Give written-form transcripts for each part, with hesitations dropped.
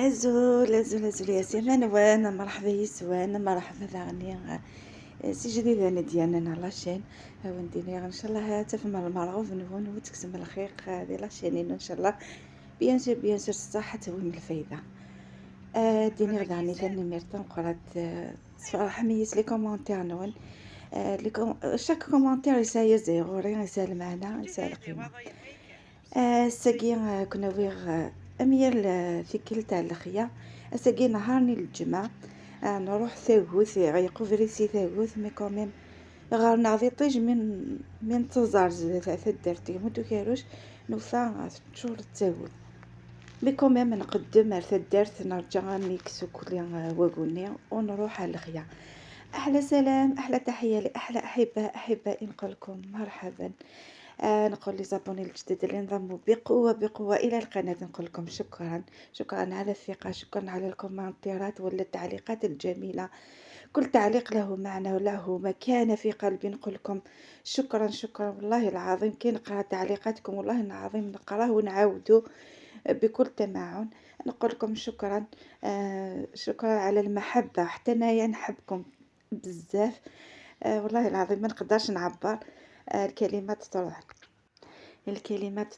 أزول يا سيمان وانا مرحبا يسوان مرحبا ثاني سي جديد انا ديالنا لاشين ونديني ان شاء الله تفهم المرغوب نهون وتكسم الخير هذه لاشين ان شاء الله بيان سور الصحة توين الفايدة. ديني غداني ثاني ميرتون قرات صراحة ميس لي كومونتير نون. شاك كومونتير يسايا زيرو رين يسال المعنى يسال القيمة. ساقي كنا ويغ أميال في كلتا الخيا ساقي نهارني للجمعة. نروح ثاغوث غيقو فريسي ثاغوث مي كوميم غار نعضي طيج من تزارز ثدرتي مدو كاروش نوفا تشور تاغوث مي كوميم نقدم على ثدرت نرجع نيكسو كليا واقولني ونروح على الخيا. أحلى سلام أحلى تحية لأحلى أحبائي نقولكم مرحبا. نقول لي زابوني الجدد اللي انضموا بقوة إلى القناة نقول لكم شكرا على الثقة، شكرا على الكومنتات ولا التعليقات الجميلة. كل تعليق له معنى وله مكانة في قلبي. نقول لكم شكرا والله العظيم كي نقرأ تعليقاتكم والله العظيم نقراه ونعاودو بكل تمعن. نقول لكم شكرا على المحبة، حتى أنايا نحبكم بزاف. والله العظيم ما نقدرش نعبر. الكلمات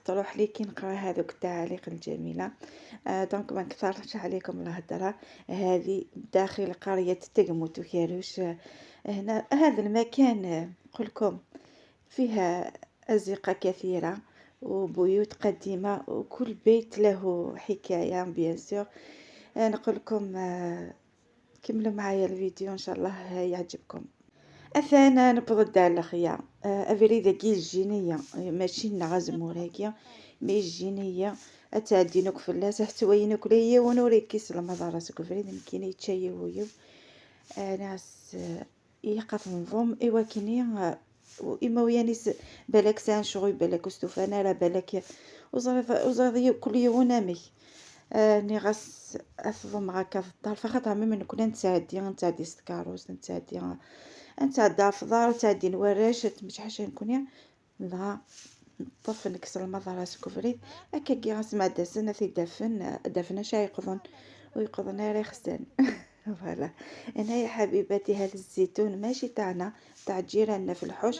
تروح لي كي نقرا هذوك التعاليق الجميله. دونك ما نكثرش عليكم الهضره. هذه داخل قريه تقمت وكاروش. هنا هذا المكان نقول لكم فيها ازقه كثيره وبيوت قديمه وكل بيت له حكايه بيان سور. نقول لكم كملوا معايا الفيديو ان شاء الله يعجبكم. أثانا نبض على الخيا. أفري ذاكي الجينية ماشي نغاز موراكيا مي الجينية أتعدينوك فلاس حتوينوك ليا ونوريكي سلام راسك فريد مكيني يتشيويو. ناس يقف نظم إوا كيني إما ويانيس بالك سان شغوي بالك استوفانا لا بالك وزري كل يوم نامي. ني غاس أفضل هكا في الدار فخاطر من كنا نتعدي ستكاروس نتعدى في الدار تعدي نوراش تمشي نكون لا نطف نكسر المضرة راسك فريد هكا كي غنسمع داسنا في دفن شاي ويقضن ريخ خسن. فوالا انا يا حبيباتي هذا الزيتون ماشي تاعنا تاع جيراننا في الحوش.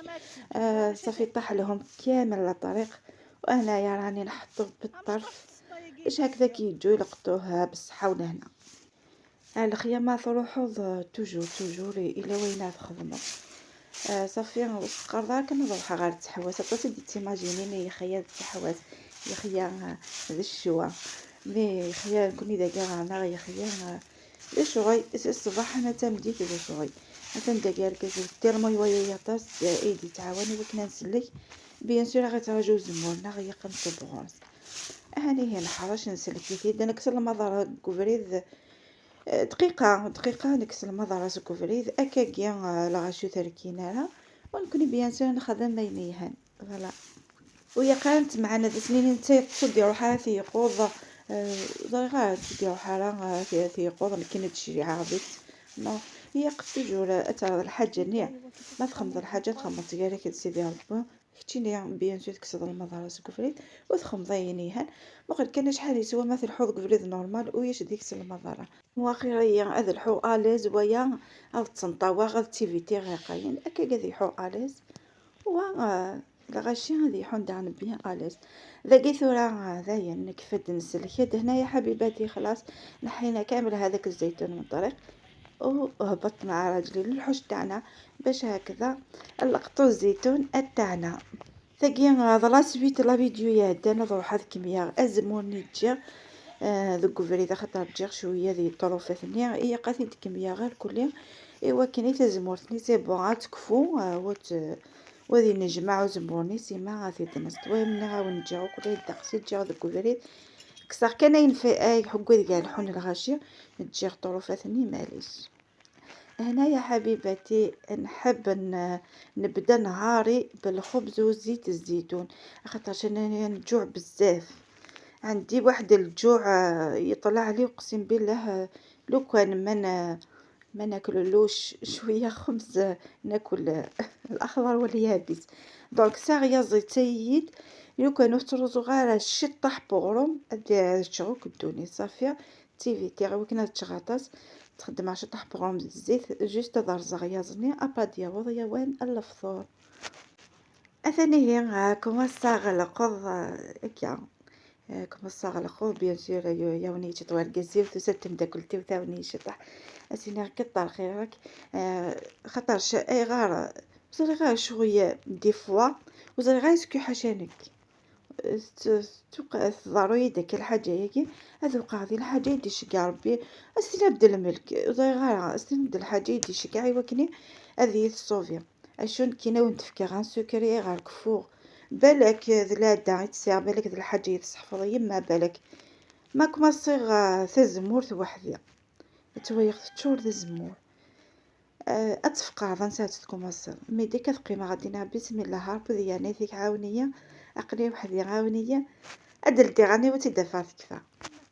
صافي طاح لهم كامل الطريق وانا يا راني نحطو بالطرف باش هكذا كي يجوا يلقطوها بالصحه ولهنا. الخيامة تروحوا توجور الى وين تخدموا. صافي وسقر كنروح غير تحواس عطاتي دي تيماجينيني خيال تحواس يا خيا هذا الشوا مي خيا كوني داكا انا يا خيا لا شغل الصباح انا تمديت لا شغل مثلا داكا كاز تيرمو يا طاس ايدي تعاوني وكنا نسلك بيان سور غتراجو زمورنا غيا قنطو بغونس هاني هنا حراش نسلك كيف انا كسر المضار كوفريد دقيقة نكسل المضرة سكوفريد أكاكيا لغاشو تركيناها ونكوني بيان سور نخدم بينيهن فوالا. ويا قانت معنا ذا سنين تصدي روحها في قوض ضيغات تصدي روحها في قوض لكن تشري عابد نو هي قتجور أتعرض الحاجة نيع ما تخمض الحاجة تخمض تقالي كتسيدي ربو فتيني بيان سور تكسد المضرة سكوفريد وتخمضينيهن وغير كان شحال يسوى مثل حوض كفريد نورمال ويش ديك المضرة واخيرا هذا الحو اليز ويا هاد التنطاوه غاد تيفيتي غاقاين اكا غادي حو اليز و لا غاشي غادي حو دان بيان اليز ذاكي ثورا هذايا نكفد نسلك هنايا حبيباتي خلاص نحينا كامل هذاك الزيتون من الطريق وهبطت مع راجلي للحوش تاعنا باش هكذا لقطو الزيتون تاعنا ثاقي هذا لا سويت لا فيديو يهدانا نروح هاد الكميه ازموني تجي ذوك فريدة خاطر تجيغ شويه ذي طروفتني هي قاتي الكميه غير كلها ايوا كني تزمورتني سي بون تكفو وذي نجمع زمورني سيما غادي تنسطوي من غاو نجاو كل داقسي تجاو ذوك فريد كسر كان ينفي اي حقو ذي الحون الغاشي تجيغ طروفتني معليش. هنا يا حبيبتي نحب نبدا نهاري بالخبز وزيت الزيتون خاطر انا نجوع بزاف عندي واحد الجوع يطلع لي اقسم بالله لو كان ما ناكلوش شويه خبز ناكل الاخضر واليابس دونك ساغيه زيتيد لو كانوا تروزو غير هادشي طاح بوغروم دير تشغل كدوني صافيه تيفيتي غير وكنا تشغاطاس تخدم 10 طاح بوغروم الزيت جوست ضرزه يازني ابا ديالو يا وين الفطور اثاني هي كوماسا غلقض هكا كوماسا غلقض بيان سور ياوني تطوار كازيو تستم داكلتي وثاوني شطح اسيني كطر خيرك خاطرش اي غار وزري غير شويه دي فوا وزري غير سكو حاشانك توقع ضروري داك الحاجه هيك هذوك هذه الحاجه يدي شكا ربي استي نبدا الملك زي غير استي نبدا الحاجه يدي شكا وكني هذه الصوفيا اشون كينا ونتفكر غان سكري غير كفور بالك لا دا يتسير بالك ذي الحاجه يتصحفظ يما بالك ماك ما صيغ تزمور وحدي تويخ تشور الزمور اتفقع فانسات تكون مصر مي ديك القيمه غادي بسم الله هارب ديالي فيك عاونيه عقلي وحدي عاونيه ادلتي غاني وتدفع كفا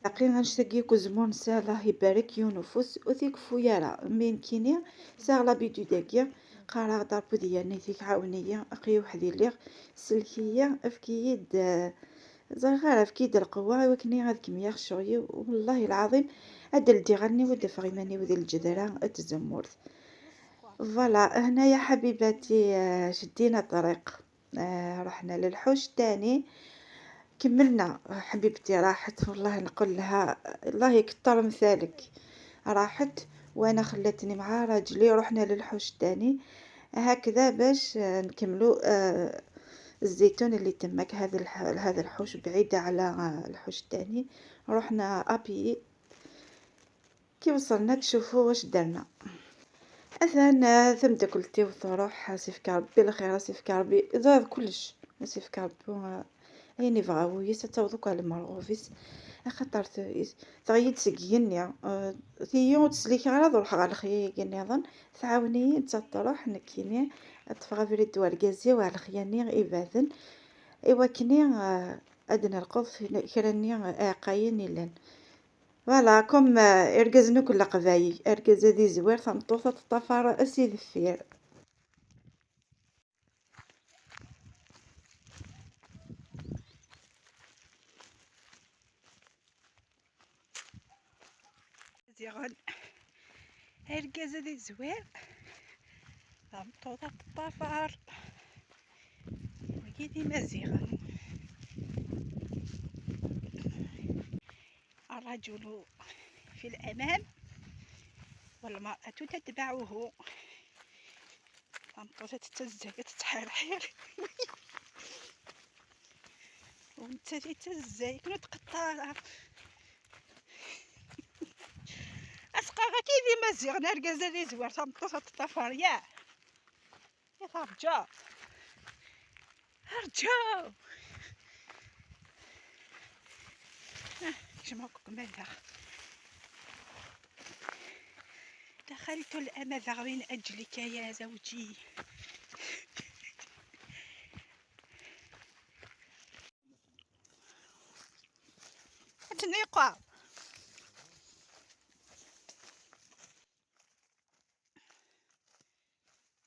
عقلي غنشتاقي كزمون سا الله يبارك يونفوس وثيك فويالا من كينيا سا لا بيدو داكيا قرا ضرب ديالي فيك عاونيه عقلي وحدي اللي سلكيه افكيد غير افكيد القوه وكني غاد كميه شويه والله العظيم ادلتي غني ودفع ماني وذي الجدره اتزمرت فوالا هنايا حبيباتي شدينا الطريق رحنا للحوش تاني كملنا حبيبتي راحت والله نقول لها الله يكتر مثالك راحت وانا خلتني مع راجلي رحنا للحوش تاني هكذا باش نكملوا الزيتون اللي تمك هذا الحوش بعيدة على الحوش تاني رحنا ابي كي وصلنا تشوفوا واش درنا اذن ثم داكلتي وتروح سيف كربي الخير سيف كربي زاد كلش سيف كربي يعني فغاو يستوضك على المرغوفيس خاطر تغيد سكينيا تيو تسليك على روح على خيي نظن تعاوني انت تروح نكيني تفغى في الدوار كازي وعلى خياني ايباذن ايوا كني ادنا القف كراني عقاين لان فوالا كوم اركزنو كل قبايل اركز هذي زوير ثمطوطة الطفارة اسي ذفير زيغن اركز هذي زوير ثمطوطة الطفار وكيدي مزيغن الرجل في الأمام والمرأة تتبعه طمطوطة تتزق تتحرحر وانت تتزق نتقطع اسقاغا كيدي مزيغ نرقز لي زوار طمطوطة تطفر يا رجاو رجاو جمعكم ماذا دخلت الأمذغ من أجلك يا زوجي تنيقا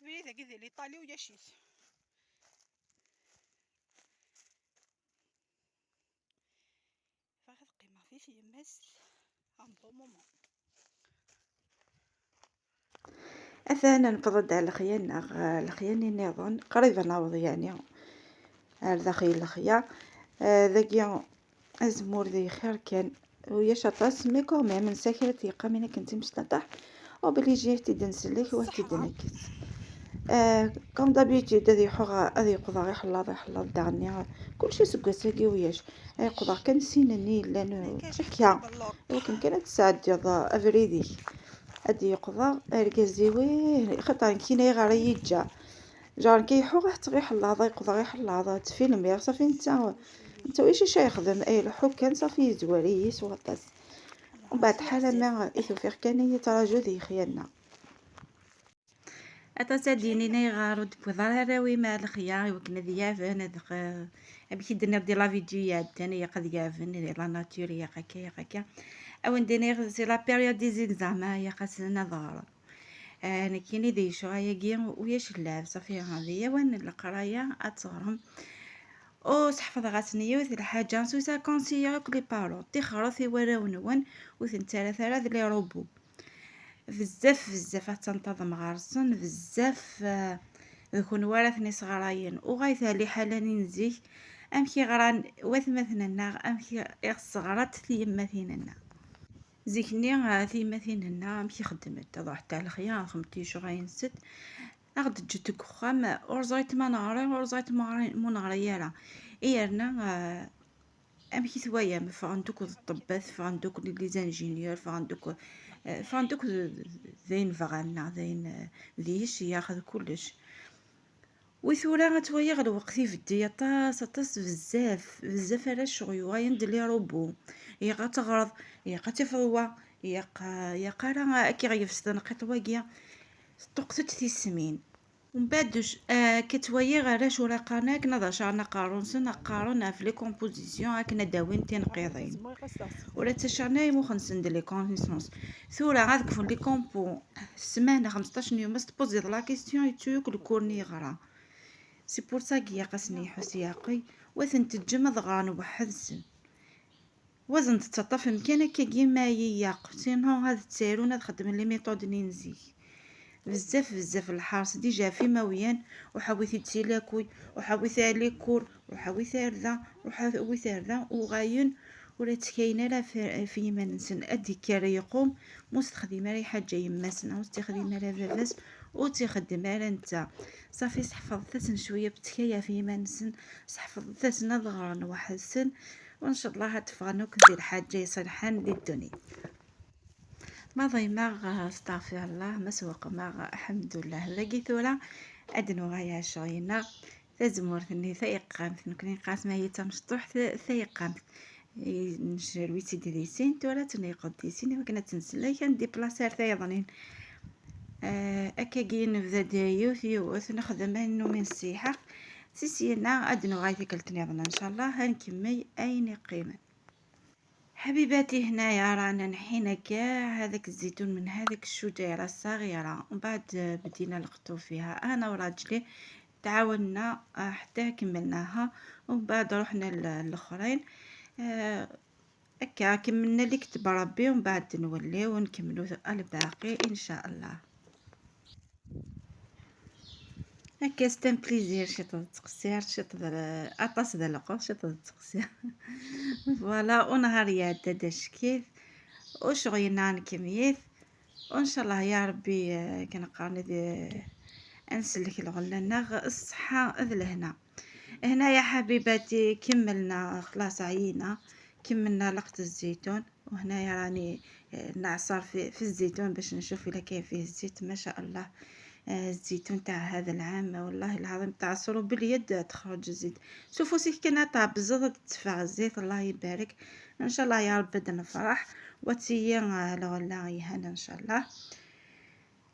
بريدة كذا الإيطالي ويشيس فهذا قيمة في يمس عن بو مومون أثناء نفضل على الخيان نظن قريبا نوض يعني داخل الخيا ذاكيا أزمور ذي خير كان ويا شطاس مي كومي من ساكرة يقا منا كنت مشطح وبلي جيت تدنسلك وتدنكس كم دابيتيد هذي حغا هذي قضاء يحلى دعني كلشي سكاساكي وياش اي قضاء كان سينني لانه هكا ولكن كانت تساعد ديال افريدي ادي قضاء اركزيوي خاطر كينا غير يجا جار كيحو راح تغي حلاضه يقضى غير حلاضه تفيلم يا صافي انت واش يخدم اي الحو كان صافي زواري سواطاس ومن بعد حاله ما يثوفير كان يتراجو ذي خيالنا أتصدقني ناي غارود بوضار راوي مع الخيار وكنا ديافن هذاك أبي درنا دي لا فيديوهات تاني قد يافن لا ناتور يا هكا أو ندير سي لا بيريود دي زيكزامان يا خاصنا ظهر أنا كيني دي شوية كي وياش اللعب صافي هذه وين القراية أتصغرهم وتحفظ غاتني وث الحاجة نسويتا كونسيا كلي بارون تخرثي وراو نون وثن ثلاثة لي روبو بزاف بزاف تنتظم غارسن بزاف ذكون ورثني صغراين وغايثا لي حالاني نزيك امكي غران وثمثننا امكي صغرات في مثيننا زيكني في مثيننا امكي خدمت تضع تاع الخيار خمتي شو غاينست اغد جتك خام ورزايت ما نعري ورزايت ما نعري يالا ايرنا امكي ثوايا فغندوك الطبات فغندوك لي زانجينيور فغندوك ذين فغانا ذين ذيش ياخذ كلش وثورا توايا غير وقتي فدي طاس بزاف بزاف على الشغل غايند لي روبو يا غتغرض يا غتفضوا يا قرا كي غيفسدن قطواكيا طقت تيسمين ومن بعدش كتوايا غير شو راقاناك نضا شعرنا قارونسن قارون في لي كومبوزيسيون هكنا داوين تنقيضين ولا تشعرنا مو خنسند لي كونيسونس ثورا غادك فون لي كومبو السمانه 15 يوم تبوزي لا كيسيون يتوك الكورني غرا سي بور سا كيا قاسني حسياقي وثن تجمد غان وحدسن وزن تتطف مكانك كيما ياق سينو هاد تسيرون هاد خدم لي ميثود نينزي بزاف بزاف الحارس ديجا في مويان وحاويتي تسيلاكوي وحاويتي ليكور وحاويتي رذا وحاويتي رذا وغاين ولا تكاينه لا في يمانسن ادي كاري يقوم مستخدمه ري حاجه يماسنا وتخدمه لا فافاس وتخدمه لا انت صافي حفظت شويه بتكايا في يمانسن حفظت نظغرا وحسن وان شاء الله هتفغنوك دير حاجه يصلحان للدنيا ما ضيما استغفر الله ما سوق ما الحمد لله لقيت ولا ادنو غايا شوينا تزمور ثني ثيقام ثنكني قاسمه هي تمشطوح ثيقام نشروي سيدي ديسين تولا تني قديسين ما كانت تنسلا كان دي بلاصير ثيضنين اكاكي نبدا دايو ثيوث نخدم انه من السيحه سيسينا ادنو غايتي كلتني ان شاء الله هنكمي اين قيمه حبيباتي هنايا رانا نحينا كاع هذاك الزيتون من هذاك الشجيره الصغيره ومن بعد بدينا نقطو فيها انا وراجلي تعاوننا حتى كملناها ومن بعد رحنا الاخرين هكا كملنا اللي كتب ربي ومن بعد نوليو ونكملو الباقي ان شاء الله. هكا ستان بليزير شي تقصير شي اطاس د القو شي تقصير فوالا ونهار داش كيف وشغينا نكميت وان شاء الله يا ربي كنقارن نسلك الغلنا الصحه لهنا هنا يا حبيباتي كملنا خلاص عينا كملنا لقط الزيتون وهنايا راني نعصر في الزيتون باش نشوف الا كاين فيه الزيت ما شاء الله الزيتون تاع هذا العام والله العظيم تعصروا باليد تخرج الزيت شوفوا سيك كنا تاع بزاف تدفع الزيت الله يبارك ان شاء الله يا رب نفرح وتيا الغلا يهنا ان شاء الله.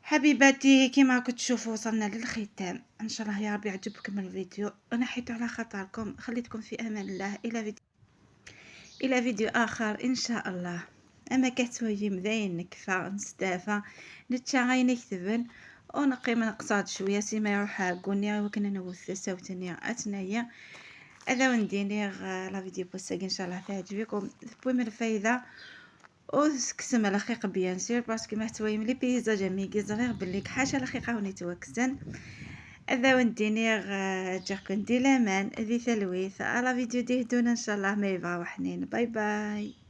حبيباتي كما راكم تشوفوا وصلنا للختام ان شاء الله يا رب يعجبكم الفيديو انا حيت على خاطركم خليتكم في امان الله الى فيديو اخر ان شاء الله. اما كتوي مذاين نكفى نستافى نتشاغي نكتبن ونقيم نقصاد شويه سيما يروح قولني وكنا نوث صوتني اتنايا هذا ونديني لا فيديو بوساك ان شاء الله تعجبكم بوي من الفايده وسكسم الحقيقه بيان سير باسكو ما تويم لي بيزاج ميغي زغير بليك حاجه الحقيقه وني توكسن هذا ونديني جاكم دي لامان ذي ثلويث على فيديو دي هدونا ان شاء الله ما يبغى وحنين باي باي.